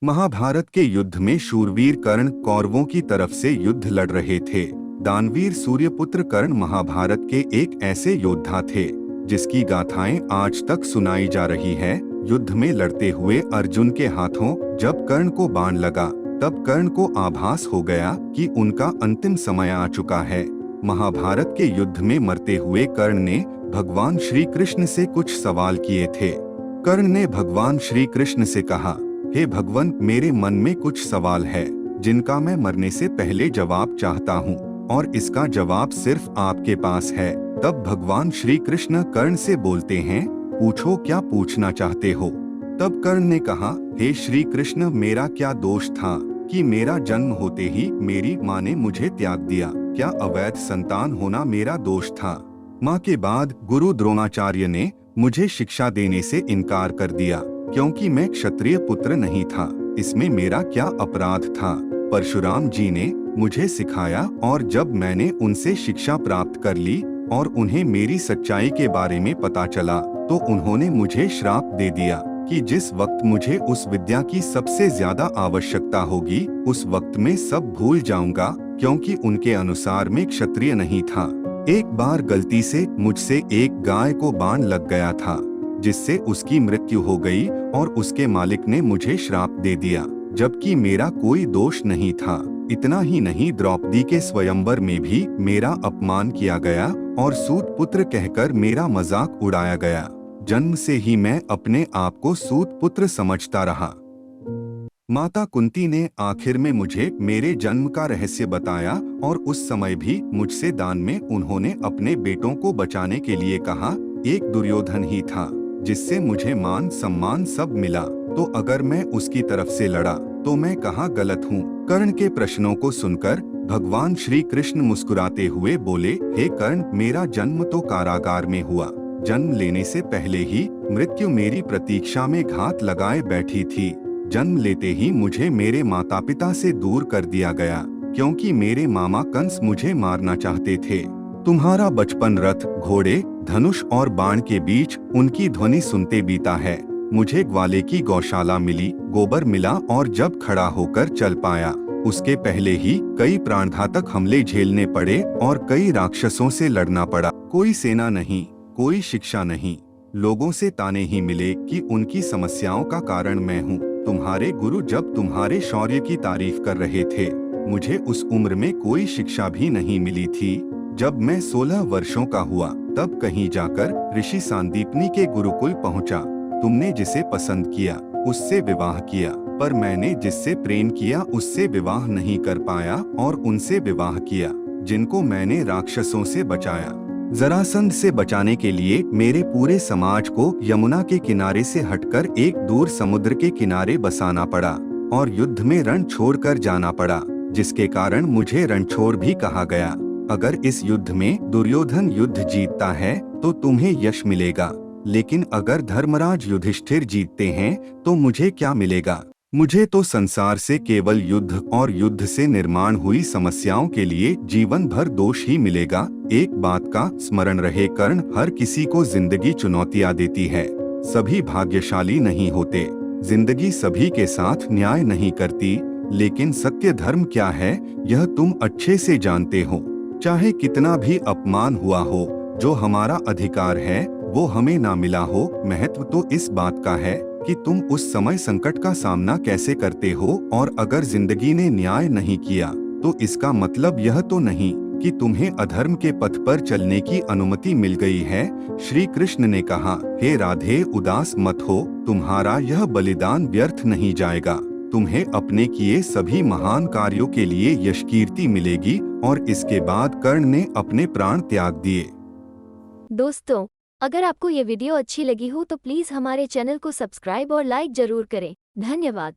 महाभारत के युद्ध में शूरवीर कर्ण कौरवों की तरफ से युद्ध लड़ रहे थे। दानवीर सूर्यपुत्र कर्ण महाभारत के एक ऐसे योद्धा थे जिसकी गाथाएं आज तक सुनाई जा रही है। युद्ध में लड़ते हुए अर्जुन के हाथों जब कर्ण को बाण लगा, तब कर्ण को आभास हो गया कि उनका अंतिम समय आ चुका है। महाभारत के युद्ध में मरते हुए कर्ण ने भगवान श्री कृष्ण से कुछ सवाल किए थे। कर्ण ने भगवान श्री कृष्ण से कहा, हे भगवान, मेरे मन में कुछ सवाल है जिनका मैं मरने से पहले जवाब चाहता हूँ और इसका जवाब सिर्फ आपके पास है। तब भगवान श्री कृष्ण कर्ण से बोलते हैं, पूछो क्या पूछना चाहते हो। तब कर्ण ने कहा, हे श्री कृष्ण, मेरा क्या दोष था कि मेरा जन्म होते ही मेरी माँ ने मुझे त्याग दिया। क्या अवैध संतान होना मेरा दोष था? माँ के बाद गुरु द्रोणाचार्य ने मुझे शिक्षा देने से इनकार कर दिया क्योंकि मैं क्षत्रिय पुत्र नहीं था। इसमें मेरा क्या अपराध था? परशुराम जी ने मुझे सिखाया और जब मैंने उनसे शिक्षा प्राप्त कर ली और उन्हें मेरी सच्चाई के बारे में पता चला तो उन्होंने मुझे श्राप दे दिया कि जिस वक्त मुझे उस विद्या की सबसे ज्यादा आवश्यकता होगी उस वक्त में सब भूल जाऊंगा, क्योंकि उनके अनुसार मैं क्षत्रिय नहीं था। एक बार गलती से मुझसे एक गाय को बाण लग गया था जिससे उसकी मृत्यु हो गई और उसके मालिक ने मुझे श्राप दे दिया, जबकि मेरा कोई दोष नहीं था। इतना ही नहीं, द्रौपदी के स्वयंवर में भी मेरा अपमान किया गया और सूत पुत्र कहकर मेरा मजाक उड़ाया गया। जन्म से ही मैं अपने आप को सूत पुत्र समझता रहा। माता कुंती ने आखिर में मुझे मेरे जन्म का रहस्य बताया और उस समय भी मुझसे दान में उन्होंने अपने बेटों को बचाने के लिए कहा। एक दुर्योधन ही था जिससे मुझे मान सम्मान सब मिला, तो अगर मैं उसकी तरफ से लड़ा तो मैं कहाँ गलत हूँ? कर्ण के प्रश्नों को सुनकर भगवान श्री कृष्ण मुस्कुराते हुए बोले, हे कर्ण, मेरा जन्म तो कारागार में हुआ। जन्म लेने से पहले ही मृत्यु मेरी प्रतीक्षा में घात लगाए बैठी थी। जन्म लेते ही मुझे मेरे माता पिता से दूर कर दिया गया क्योंकि मेरे मामा कंस मुझे मारना चाहते थे। तुम्हारा बचपन रथ, घोड़े, धनुष और बाण के बीच उनकी ध्वनि सुनते बीता है। मुझे ग्वाले की गौशाला मिली, गोबर मिला और जब खड़ा होकर चल पाया उसके पहले ही कई प्राणघातक हमले झेलने पड़े और कई राक्षसों से लड़ना पड़ा। कोई सेना नहीं, कोई शिक्षा नहीं, लोगों से ताने ही मिले कि उनकी समस्याओं का कारण मैं हूँ। तुम्हारे गुरु जब तुम्हारे शौर्य की तारीफ कर रहे थे, मुझे उस उम्र में कोई शिक्षा भी नहीं मिली थी। जब मैं 16 वर्षों का हुआ तब कहीं जाकर ऋषि सांदीपनी के गुरुकुल पहुंचा। तुमने जिसे पसंद किया उससे विवाह किया, पर मैंने जिससे प्रेम किया उससे विवाह नहीं कर पाया और उनसे विवाह किया जिनको मैंने राक्षसों से बचाया। जरासंध से बचाने के लिए मेरे पूरे समाज को यमुना के किनारे से हटकर एक दूर समुद्र के किनारे बसाना पड़ा और युद्ध में रण छोड़कर जाना पड़ा, जिसके कारण मुझे रणछोड़ भी कहा गया। अगर इस युद्ध में दुर्योधन युद्ध जीतता है तो तुम्हें यश मिलेगा, लेकिन अगर धर्मराज युधिष्ठिर जीतते हैं तो मुझे क्या मिलेगा? मुझे तो संसार से केवल युद्ध और युद्ध से निर्माण हुई समस्याओं के लिए जीवन भर दोष ही मिलेगा। एक बात का स्मरण रहे, कर्ण, हर किसी को जिंदगी चुनौतियां देती है। सभी भाग्यशाली नहीं होते। जिंदगी सभी के साथ न्याय नहीं करती, लेकिन सत्य धर्म क्या है यह तुम अच्छे से जानते हो। चाहे कितना भी अपमान हुआ हो, जो हमारा अधिकार है वो हमें ना मिला हो, महत्व तो इस बात का है कि तुम उस समय संकट का सामना कैसे करते हो। और अगर जिंदगी ने न्याय नहीं किया तो इसका मतलब यह तो नहीं कि तुम्हें अधर्म के पथ पर चलने की अनुमति मिल गई है। श्री कृष्ण ने कहा, हे राधे, उदास मत हो, तुम्हारा यह बलिदान व्यर्थ नहीं जाएगा। तुम्हें अपने किए सभी महान कार्यों के लिए यश कीर्ति मिलेगी। और इसके बाद कर्ण ने अपने प्राण त्याग दिए। दोस्तों, अगर आपको ये वीडियो अच्छी लगी हो तो प्लीज हमारे चैनल को सब्सक्राइब और लाइक जरूर करें। धन्यवाद।